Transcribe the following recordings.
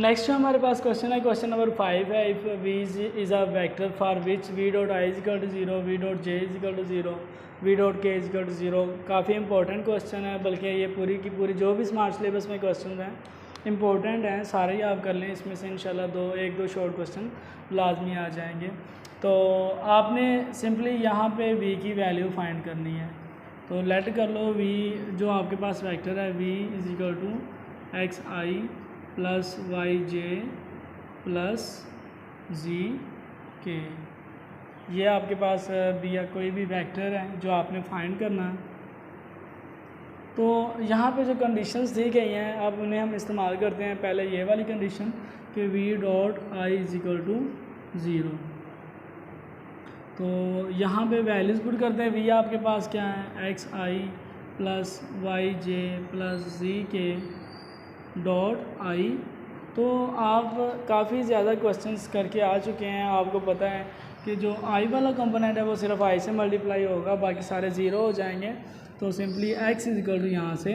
Next हमारे पास question है, क्वेश्चन नंबर 5 है। If v is a vector for which v dot I is equal to 0, v dot J is equal to 0, v dot K is equal to 0। काफ़ी important question है, बल्कि ये पूरी की पूरी जो भी स्मार्ट सिलेबस में क्वेश्चन हैं इंपॉर्टेंट हैं, सारे ही आप कर लें। इसमें से इंशाल्लाह एक दो शॉर्ट क्वेश्चन लाजमी आ जाएंगे। तो आपने सिंपली यहाँ पे v की वैल्यू फाइंड करनी है। तो लेट कर लो v जो आपके पास वेक्टर है v is equal to x I plus Y J plus ji k. ये आपके पास भी या कोई भी वेक्टर है जो आपने फाइंड करना है। तो यहाँ पे जो कंडीशंस दी गई हैं अब उन्हें हम इस्तेमाल करते हैं। पहले ये वाली कंडीशन कि v dot I is equal to 0। तो यहाँ पे वैल्यूज़ पुट करते हैं। v आपके पास क्या है, x I plus Y J plus ji K dot I. तो आप काफ़ी ज़्यादा क्वेश्चंस करके आ चुके हैं, आपको पता है कि जो आई वाला कंपोनेंट है वो सिर्फ आई से मल्टीप्लाई होगा, बाकी सारे ज़ीरो हो जाएंगे। तो simply x is equal to यहाँ से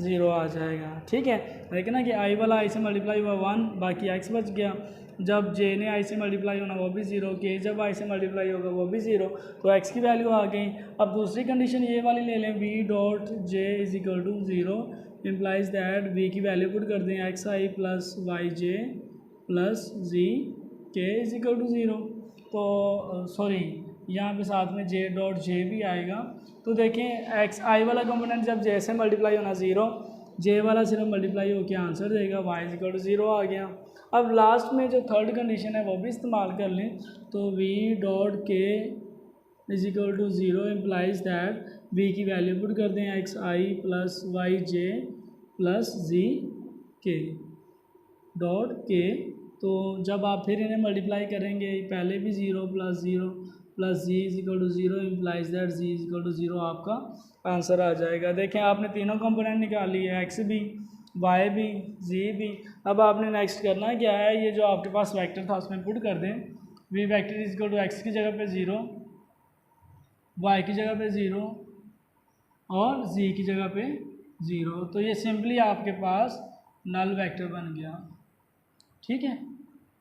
0 आ जाएगा। ठीक है, देखिए ना कि आई वाला आई से मल्टीप्लाई हुआ 1, बाकी x बच गया। जब j ने i से मल्टीप्लाई होना वो भी 0, k जब i से मल्टीप्लाई होगा वो भी 0, तो x की वैल्यू आ गई। अब दूसरी कंडीशन ये वाली ले लें, v dot j is equal to 0 implies that v की वैल्यू पुट कर दें X I plus Y J plus ji K is equal to 0। तो सॉरी यहाँ पे साथ में j डॉट जे भी आएगा। तो देखें एक्स आई वाला कंपोनेंट जब j से मल्टीप्लाई होना 0, j वाला सिर्फ मल्टीप्लाई होकर आंसर देगा y इज इक्वल टू 0 आ गया। अब लास्ट में जो थर्ड कंडीशन है वो भी इस्तेमाल कर लें। तो v dot K is equal to 0 implies that v की वैल्यू पुट कर दें एक्स आई प्लस वाई जे प्लस जी के डॉट के। तो जब आप फिर इन्हें मल्टीप्लाई करेंगे, पहले भी 0 plus Z is equal to 0 implies that Z is equal to 0 आपका आंसर आ जाएगा। देखें आपने तीनों कंपोनेंट निकाल लिए, एक्स भी, वाई भी, जी भी। अब आपने नेक्स्ट करना क्या है, ये जो आपके पास वेक्टर था उसमें पुट कर दें। V vector is equal to X की जगह पे 0, वाई की जगह पे 0 और जी की जगह पे 0। तो ये सिंपली आपके पास नल वेक्टर बन गया। ठीक है,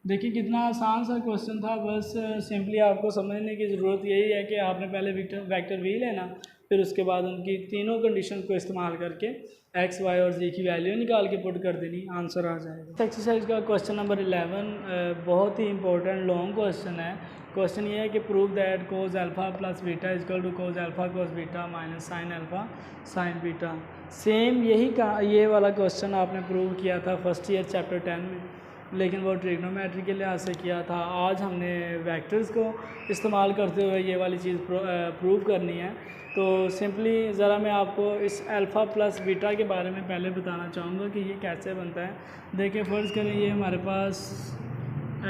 देखिए कितना आसान सा क्वेश्चन था। बस सिंपली आपको समझने की ज़रूरत यही है कि आपने पहले वेक्टर वी लेना, फिर उसके बाद उनकी तीनों कंडीशन को इस्तेमाल करके एक्स वाई और जी की वैल्यू निकाल के पुट कर देनी, आंसर आ जाएगा। एक्सरसाइज का क्वेश्चन नंबर 11 बहुत ही इंपॉर्टेंट लॉन्ग क्वेश्चन है। क्वेश्चन ये है कि prove that cos alpha plus beta is equal to cos alpha cos beta minus sine alpha sine beta. Same यही का ये वाला क्वेश्चन आपने प्रूव किया था फर्स्ट ईयर चैप्टर 10 में, लेकिन वो ट्रिग्नोमेट्री के लिहाज से किया था। आज हमने वेक्टर्स को इस्तेमाल करते हुए ये वाली चीज़ प्रूव करनी है। तो सिंपली ज़रा मैं आपको इस अल्फ़ा प्लस बीटा के बारे में पहले बताना चाहूँगा कि ये कैसे बनता है। देखिए फ़र्ज़ करें ये हमारे पास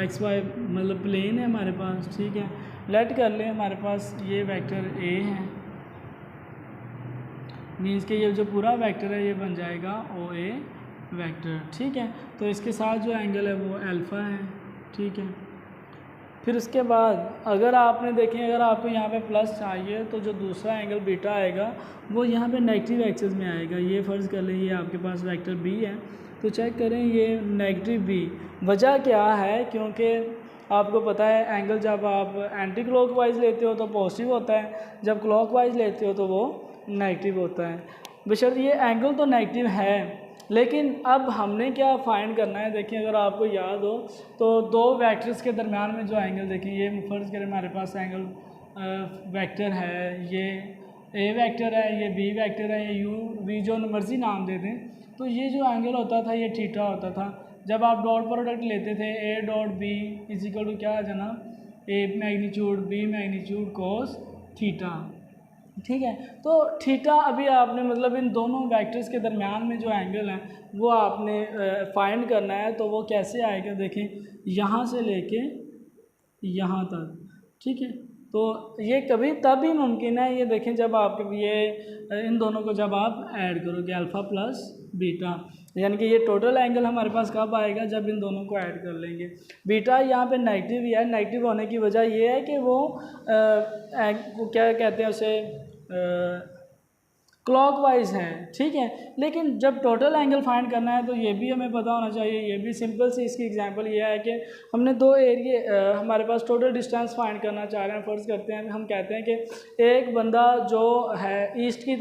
एक्स वाई मतलब प्लेन है हमारे पास। ठीक है, लेट कर लें हमारे पास ये वेक्टर ए है, मीन्स के ये जो पूरा वेक्टर है ये बन जाएगा ओ ए वेक्टर। ठीक है, तो इसके साथ जो एंगल है वो अल्फ़ा है। ठीक है, फिर उसके बाद अगर आपने देखें, अगर आपको यहाँ पे प्लस चाहिए तो जो दूसरा एंगल बीटा आएगा वो यहाँ पे नेगेटिव एक्सिस में आएगा। ये फ़र्ज़ कर लें ये आपके पास वेक्टर बी है, तो चेक करें ये नेगेटिव बी। वजह क्या है, क्योंकि आपको पता है एंगल जब आप एंटी क्लॉकवाइज लेते हो तो पॉजिटिव होता है, जब क्लॉकवाइज लेते हो तो वो नेगेटिव होता है। बेशर्त ये एंगल तो नेगेटिव है, लेकिन अब हमने क्या फाइंड करना है। देखिए अगर आपको याद हो तो दो वेक्टर्स के दरमियान में जो एंगल, देखिए ये फ़र्ज़ करें हमारे पास एंगल वेक्टर है, ये ए वेक्टर है, ये बी वेक्टर है, ये यू वी जो मर्ज़ी नाम दे दें। तो ये जो एंगल होता था ये थीटा होता था। जब आप डॉट प्रोडक्ट लेते थे A dot B is equal to क्या आ जाना, A magnitude B magnitude cos theta. ठीक है, तो थीटा अभी आपने मतलब इन दोनों वेक्टर्स के दरमियान में जो एंगल है वो आपने फाइंड करना है। तो वो कैसे आएगा, देखें यहाँ से लेके यहाँ तक। ठीक है, तो ये कभी तभी मुमकिन है, ये देखें जब आप ये इन दोनों को जब आप ऐड करोगे अल्फ़ा प्लस बीटा, यानी कि ये टोटल एंगल हमारे पास कब आएगा, जब इन दोनों को ऐड कर लेंगे। बीटा यहाँ पे नेगेटिव ही है, नेगेटिव होने की वजह ये है कि वो क्या कहते हैं उसे, क्लॉकवाइज है, ठीक है। लेकिन जब टोटल एंगल फाइंड करना है तो ये भी हमें पता होना चाहिए। ये भी सिंपल सी इसकी एग्जांपल ये है कि हमने दो एरिए हमारे पास टोटल डिस्टेंस फाइंड करना चाह रहे हैं। फ़र्ज़ करते हैं, हम कहते हैं कि एक बंदा जो है ईस्ट की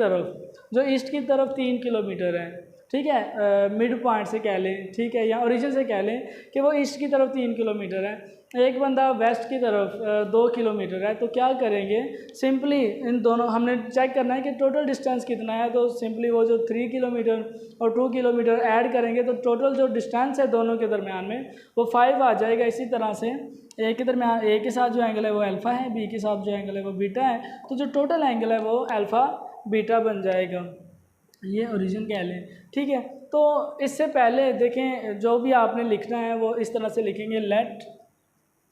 तरफ 3 किलोमीटर है, ठीक है, मिड पॉइंट से कह लें, ठीक है, या ओरिजिन से कह लें कि वो ईस्ट की तरफ 3 किलोमीटर है, एक बंदा वेस्ट की तरफ 2 किलोमीटर है। तो क्या करेंगे, सिंपली इन दोनों हमने चेक करना है कि टोटल डिस्टेंस कितना है। तो सिंपली वो जो 3 किलोमीटर और 2 किलोमीटर ऐड करेंगे तो टोटल जो डिस्टेंस है दोनों के दरमियान में वो 5 आ जाएगा। इसी तरह से ए के दरमियान, ए के साथ जो एंगल है वो अल्फ़ा है, बी के साथ जो एंगल है वो बीटा है, तो जो टोटल एंगल है वो अल्फ़ा बीटा बन जाएगा। ये ओरिजिन कह लें, ठीक है। तो इससे पहले देखें, जो भी आपने लिखना है वो इस तरह से लिखेंगे, let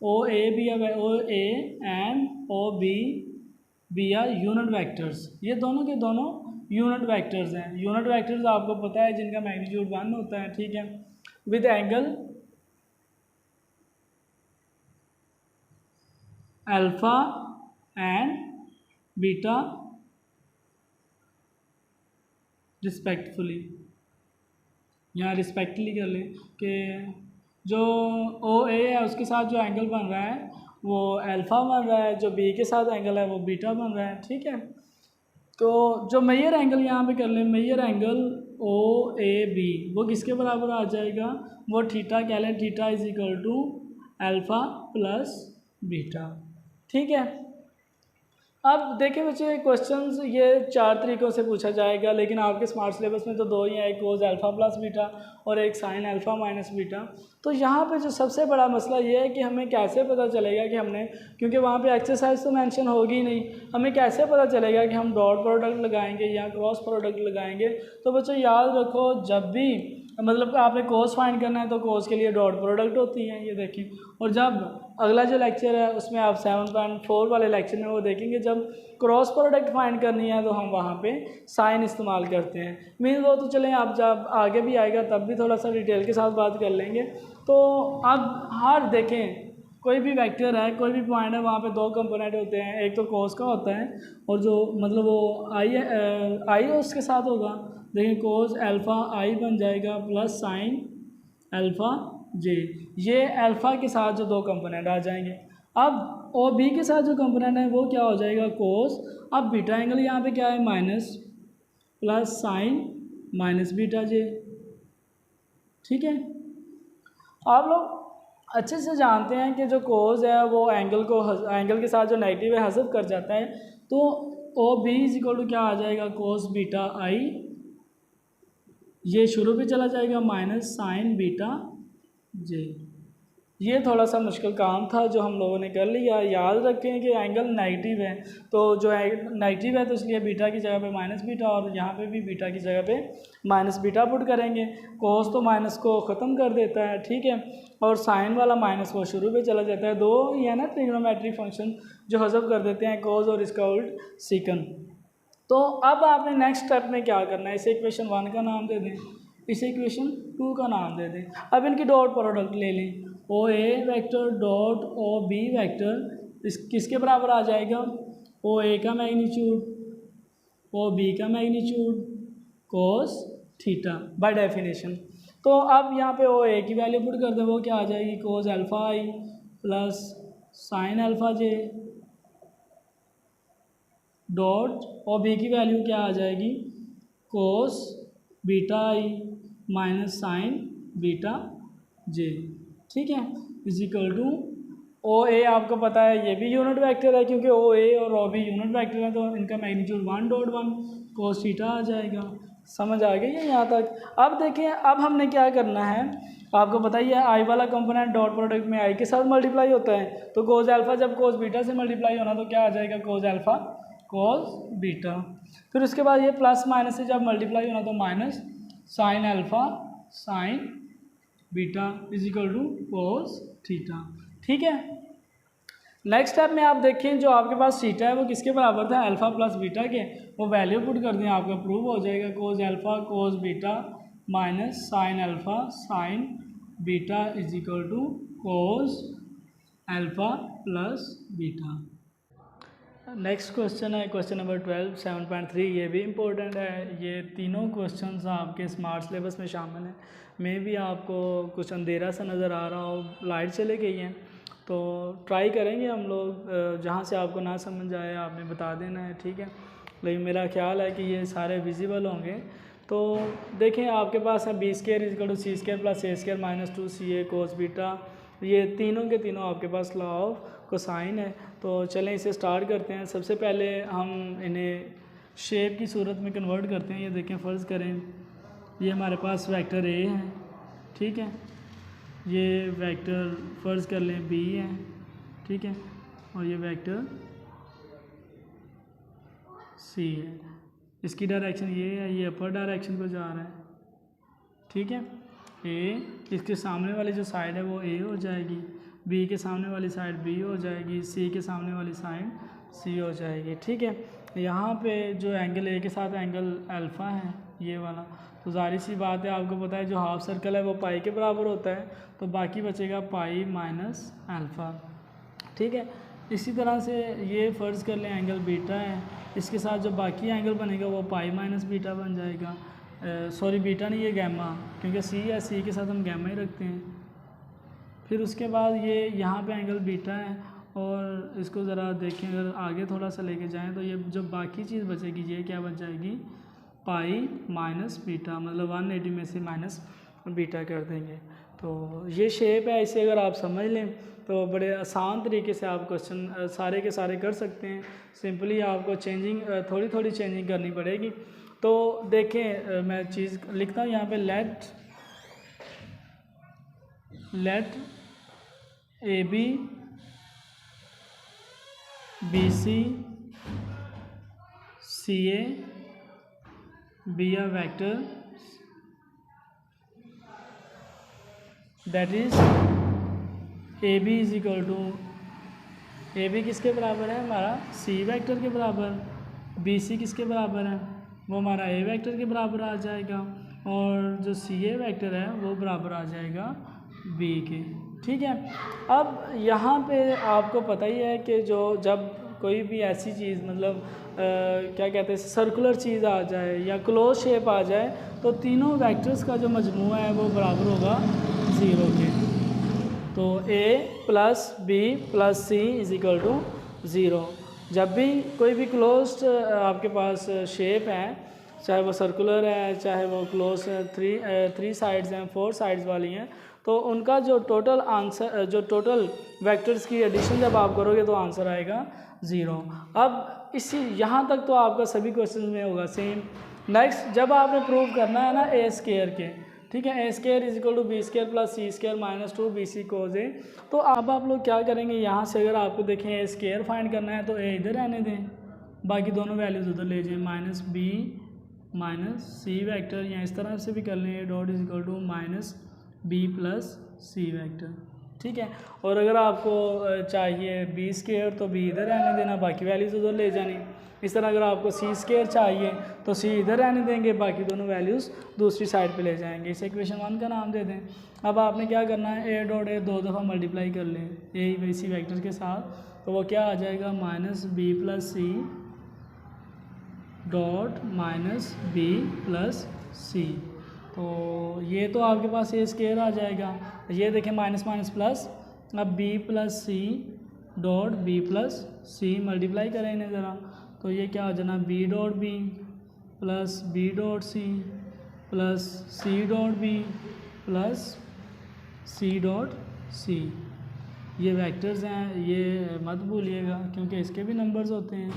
O A B O A and O B are unit vectors. ये दोनों के दोनों यूनिट वेक्टर्स हैं। यूनिट वेक्टर्स आपको पता है जिनका मैग्नीट्यूड 1 होता है, ठीक है, with angle alpha and beta respectfully. यहाँ रिस्पेक्टली कर लें कि जो ओ ए है उसके साथ जो एंगल बन रहा है वो अल्फ़ा बन रहा है, जो बी के साथ एंगल है वो बीटा बन रहा है, ठीक है। तो जो मेजर एंगल यहाँ पे कर लें, major angle O A B वो किसके बराबर आ जाएगा, वो थीटा कह लें, theta is equal to alpha plus beta, ठीक है। अब देखिए बच्चे, क्वेश्चंस ये 4 तरीक़ों से पूछा जाएगा, लेकिन आपके स्मार्ट सिलेबस में तो 2 ही हैं, एक कोस अल्फ़ा प्लस बीटा और एक साइन अल्फ़ा माइनस बीटा। तो यहाँ पे जो सबसे बड़ा मसला ये है कि हमें कैसे पता चलेगा कि हमने, क्योंकि वहाँ पे एक्सरसाइज तो मेंशन होगी नहीं, हमें कैसे पता चलेगा कि हम डॉट प्रोडक्ट लगाएंगे या क्रॉस प्रोडक्ट लगाएंगे। तो बच्चों याद रखो, जब भी मतलब आपने कोस फाइंड करना है तो कोस के लिए डॉट प्रोडक्ट होती है, ये देखिए। और जब अगला जो लेक्चर है उसमें आप 7.4 वाले लेक्चर में वो देखेंगे, जब क्रॉस प्रोडक्ट फाइंड करनी है तो हम वहाँ पे साइन इस्तेमाल करते हैं। मीन वो तो चलें, आप जब आगे भी आएगा तब भी थोड़ा सा डिटेल के साथ बात कर लेंगे। तो अब हर देखें, कोई भी वेक्टर है, कोई भी पॉइंट है, वहाँ पे 2 कंपोनेंट होते हैं, एक तो कोस का होता है और जो मतलब वो आई उसके साथ होगा। देखिए कोस अल्फ़ा आई बन जाएगा प्लस साइन अल्फ़ा जे, ये अल्फ़ा के साथ जो 2 कंपोनेंट आ जाएंगे। अब ओ बी के साथ जो कंपोनेंट है वो क्या हो जाएगा, कोस। अब बीटा एंगल यहाँ पे क्या है, minus plus sine minus beta j, ठीक है। आप लोग अच्छे से जानते हैं कि जो कोस है वो एंगल के साथ जो नेगेटिव है हज़फ कर जाता है। तो O B is equal to क्या आ जाएगा, कोस बीटा आई, ये शुरू भी चला जाएगा, माइनस साइन बीटा जे। ये थोड़ा सा मुश्किल काम था जो हम लोगों ने कर लिया। याद रखें कि एंगल नेगेटिव है, तो जो नेगेटिव है तो इसलिए बीटा की जगह पे माइनस बीटा, और यहाँ पे भी बीटा की जगह पे माइनस बीटा पुट करेंगे। कोस तो माइनस को ख़त्म कर देता है, ठीक है, और साइन वाला माइनस वो शुरू पे चला जाता है। 2 ये ना ट्रिग्नोमेट्रिक फंक्शन जो हज़फ कर देते हैं, कोस और इसका उल्ट सीकन। तो अब आपने नेक्स्ट स्टेप में क्या करना है, इसे इक्वेशन 1 का नाम दे दें, इसे इक्वेशन 2 का नाम दे दें। अब इनकी डॉट प्रोडक्ट ले लें, O A vector dot O B vector is किसके बराबर आ जाएगा, ओ ए का मैग्नीट्यूड ओ बी का magnitude cos theta by definition. तो अब यहाँ पे ओ ए की वैल्यू पुट कर दे, वो क्या आ जाएगी, cos alpha i plus sine alpha j dot O B की वैल्यू क्या आ जाएगी, cos beta i minus sine beta j, ठीक है, is equal to O A. आपको पता है ये भी यूनिट वेक्टर है, क्योंकि ओ ए और ओ बी यूनिट वेक्टर है, तो इनका मैग्नीट्यूड 1.1 कोस थीटा आ जाएगा। समझ आ गई है यहाँ तक। अब देखिए, अब हमने क्या करना है, आपको पता ही है आई वाला कंपोनेंट डॉट प्रोडक्ट में आई के साथ मल्टीप्लाई होता है, तो कोस अल्फ़ा जब कोस बीटा से मल्टीप्लाई होना तो क्या आ जाएगा, कोस अल्फ़ा कोस बीटा। फिर उसके बाद ये प्लस माइनस से जब मल्टीप्लाई होना तो minus sine alpha sine beta is equal to cos theta, ठीक है। नेक्स्ट स्टेप में आप देखें, जो आपके पास थीटा है वो किसके बराबर था, अल्फ़ा प्लस बीटा के, वो वैल्यू पुट कर दें, आपका प्रूव हो जाएगा, cos alpha cos beta minus sine alpha sine beta is equal to cos alpha plus beta. Next question है क्वेश्चन नंबर 12 7.3। ये भी इम्पोर्टेंट है। ये तीनों क्वेश्चंस आपके स्मार्ट सिलेबस में शामिल हैं। मे भी आपको कुछ अंधेरा सा नज़र आ रहा हो, लाइट चले गई है, तो ट्राई करेंगे हम लोग, जहाँ से आपको ना समझ आए आपने बता देना है, ठीक है। लेकिन मेरा ख्याल है कि ये सारे विजिबल होंगे। तो देखें, आपके पास है B square is equal to C square plus A square minus 2ca cos beta. ये तीनों के तीनों आपके पास लॉ ऑफ कोसाइन है। तो चलें इसे स्टार्ट करते हैं। सबसे पहले हम इन्हें शेप की सूरत में कन्वर्ट करते हैं। ये देखें, फ़र्ज़ करें ये हमारे पास वेक्टर ए है, ठीक है। ये वेक्टर फ़र्ज़ कर लें बी है, ठीक है, और ये वेक्टर सी है। इसकी डायरेक्शन ये है, ये अपर डायरेक्शन को जा रहा है, ठीक है। ए, इसके सामने वाली जो साइड है वो ए हो जाएगी, बी के सामने वाली साइड बी हो जाएगी, सी के सामने वाली साइड सी हो जाएगी, ठीक है। यहाँ पे जो एंगल ए के साथ एंगल अल्फ़ा है ये वाला, तो ज़ाहिर सी बात है, आपको पता है जो हाफ सर्कल है वो पाई के बराबर होता है, तो बाकी बचेगा पाई माइनस अल्फ़ा, ठीक है। इसी तरह से ये फ़र्ज़ कर लें एंगल बीटा है, इसके साथ जो बाकी एंगल बनेगा वो पाई माइनस बीटा बन जाएगा। सॉरी, बीटा नहीं, ये गैमा, क्योंकि सी है, सी के साथ हम गैमा ही रखते हैं। फिर उसके बाद ये यहाँ पे एंगल बीटा है, और इसको ज़रा देखें, अगर आगे थोड़ा सा लेके जाएं तो ये जो बाकी चीज़ बचेगी ये क्या बच जाएगी, पाई माइनस बीटा, मतलब 180 में से माइनस बीटा कर देंगे। तो ये शेप है, इसे अगर आप समझ लें तो बड़े आसान तरीके से आप क्वेश्चन सारे के सारे कर सकते हैं। सिंपली आपको चेंजिंग थोड़ी थोड़ी चेंजिंग करनी पड़ेगी। तो देखें, मैं चीज़ लिखता हूँ यहाँ पे, let A B BC CA be a vector that is AB is equal to, AB किसके बराबर है, हमारा C वेक्टर के बराबर, BC किसके बराबर है, वो हमारा A वेक्टर के बराबर आ जाएगा, और जो CA वेक्टर है वो बराबर आ जाएगा B के, ठीक है। अब यहाँ पे आपको पता ही है कि जब कोई भी ऐसी चीज़, मतलब क्या कहते हैं, सर्कुलर चीज़ आ जाए या क्लोज शेप आ जाए, तो तीनों वेक्टर्स का जो मजमूआ है वो बराबर होगा 0 के। तो A plus B plus C is equal to 0। जब भी कोई भी क्लोज आपके पास शेप है, चाहे वो सर्कुलर है, चाहे वो क्लोज 3 साइड्स हैं, 4 साइड्स वाली हैं, तो उनका जो टोटल आंसर, जो टोटल वेक्टर्स की एडिशन जब आप करोगे तो आंसर आएगा 0। अब इसी यहाँ तक तो आपका सभी क्वेश्चन में होगा सेम। नेक्स्ट, जब आपने प्रूव करना है ना ए स्क्वायर के, ठीक है, A square is equal to B square plus C square minus 2bc cos A, तो अब आप लोग क्या करेंगे, यहाँ से अगर आपको देखें ए स्क्वायर फाइंड करना है तो ए इधर रहने दें, बाकी दोनों वैल्यूज उधर ले जाएं, minus B minus C vector, या इस तरह से भी कर लें, A dot is equal to minus B plus C vector, ठीक है। और अगर आपको चाहिए बी स्क्वायर तो बी इधर रहने देना, बाकी वैल्यूज़ उधर ले जानी। इस तरह अगर आपको सी स्क्वायर चाहिए तो सी इधर रहने देंगे, बाकी दोनों वैल्यूज़ दूसरी साइड पे ले जाएंगे। इसे इक्वेशन 1 का नाम दे दें। अब आपने क्या करना है, ए डॉट ए 2 दफ़ा मल्टीप्लाई कर लें ए सी वेक्टर के साथ, तो वो क्या आ जाएगा, minus B plus C dot minus B plus C. तो ये तो आपके पास ए स्क्वायर आ जाएगा। ये देखें, माइनस माइनस प्लस, अब B plus C dot B plus C multiply करें इन्हें ज़रा, तो ये क्या आ जाना, B dot B plus B dot C plus C dot B plus C dot C. ये वेक्टर्स हैं, ये मत भूलिएगा क्योंकि इसके भी नंबर्स होते हैं।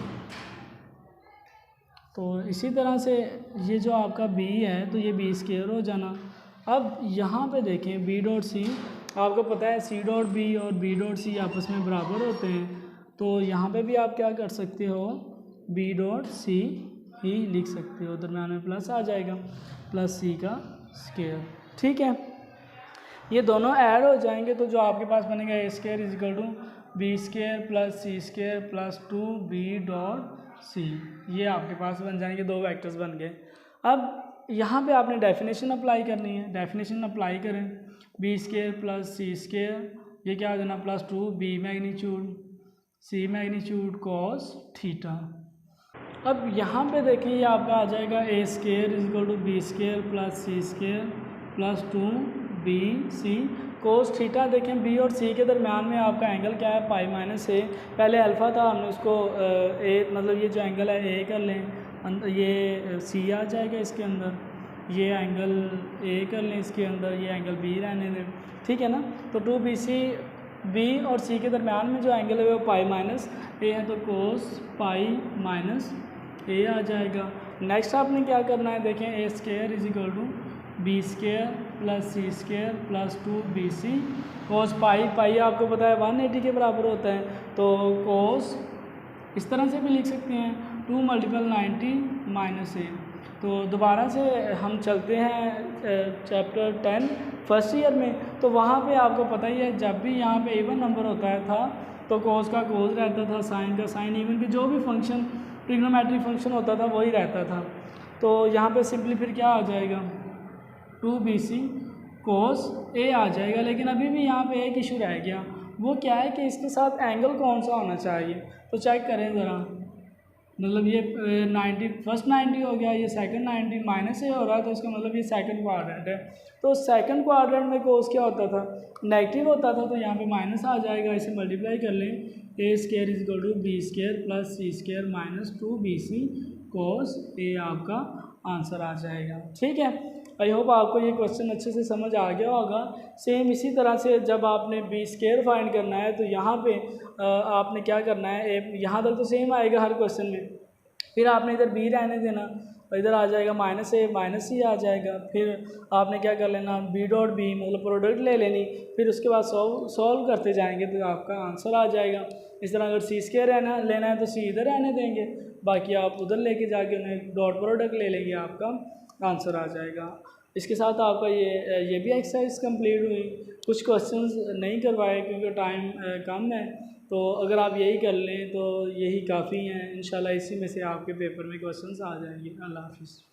तो इसी तरह से ये जो आपका b है तो ये b स्क्वायर हो जाना। अब यहाँ पे देखें b डॉट सी, आपको पता है c डॉट b और b डॉट सी आपस में बराबर होते हैं, तो यहाँ पे भी आप क्या कर सकते हो, b डॉट सी ही लिख सकते हो, दरम्यान में प्लस आ जाएगा, प्लस c का स्क्वायर, ठीक है। ये दोनों ऐड हो जाएंगे तो जो आपके पास बनेगा A square is equal to B square plus C square plus 2b dot C, ये आपके पास बन जाएंगे, 2 वेक्टर्स बन गए। अब यहाँ पे आपने डेफिनेशन अप्लाई करनी है, डेफिनेशन अप्लाई करें, B square plus C square, ये क्या हो जाना, plus 2b magnitude C magnitude cos theta. अब यहाँ पे देखें ये आपका आ जाएगा A square is equal to B square plus C square plus 2bc cos theta. देखें बी और सी के दरमियान में आपका एंगल क्या है, पाई माइनस ए। पहले अल्फ़ा था, हमने उसको ए मतलब ये जो एंगल है ए कर लें, ये सी आ जाएगा इसके अंदर, ये एंगल ए कर लें इसके अंदर, ये एंगल बी रहने दें, ठीक है ना। तो 2bc बी और सी के दरमियान में जो एंगल है वो पाई माइनस ए है, तो कोस पाई माइनस ए आ जाएगा। नेक्स्ट आपने क्या करना है, देखें A square is equal to B square plus C square plus 2bc cos pi, pi आपको पता है 180 के बराबर होता है, तो कोस इस तरह से भी लिख सकते हैं 2 × 90 माइनस ए। तो दोबारा से हम चलते हैं चैप्टर 10 फर्स्ट ईयर में, तो वहाँ पे आपको पता ही है जब भी यहाँ पे इवन नंबर होता है था तो कोस का कोस रहता था, साइन का साइन, इवन कि जो भी फंक्शन ट्रिग्नोमेट्रिक फंक्शन होता था वही रहता था। तो यहाँ पे सिंपली फिर क्या आ जाएगा 2bc कोस ए आ जाएगा। लेकिन अभी भी यहाँ पे एक इशू रह गया, वो क्या है कि इसके साथ एंगल कौन सा होना चाहिए, तो चेक करें ज़रा। मतलब ये 90 फर्स्ट 90 हो गया, ये सेकंड 90 माइनस ए हो रहा है, तो इसका मतलब ये सेकंड क्वाड्रेंट है। तो सेकंड क्वाड्रेंट में कोस क्या होता था, नेगेटिव होता था, तो यहाँ पे माइनस आ जाएगा, इसे मल्टीप्लाई कर लें, A square is equal to B square plus C square minus 2bc cos A आपका आंसर आ जाएगा। ठीक है, आई होप आपको ये क्वेश्चन अच्छे से समझ आ गया होगा। सेम इसी तरह से जब आपने बी स्केयर फाइंड करना है तो यहाँ पे आपने क्या करना है, यहाँ तक तो सेम आएगा हर क्वेश्चन में, फिर आपने इधर बी रहने देना, इधर आ जाएगा माइनस ए माइनस सी आ जाएगा, फिर आपने क्या कर लेना बी डॉट बी मतलब प्रोडक्ट ले लेनी, फिर उसके बाद सॉल्व करते जाएंगे तो आपका आंसर आ जाएगा। इस तरह अगर सी स्केयर लेना है तो सी इधर रहने देंगे, बाकी आप उधर लेके जाके उन्हें डॉट प्रोडक्ट ले लेंगे, आपका आंसर आ जाएगा। इसके साथ आपका ये भी एक्सरसाइज कंप्लीट हुई। कुछ क्वेश्चंस नहीं करवाए क्योंकि टाइम कम है, तो अगर आप यही कर लें तो यही काफ़ी हैं। इंशाल्लाह इसी में से आपके पेपर में क्वेश्चंस आ जाएंगे। अल्लाह हाफिज़।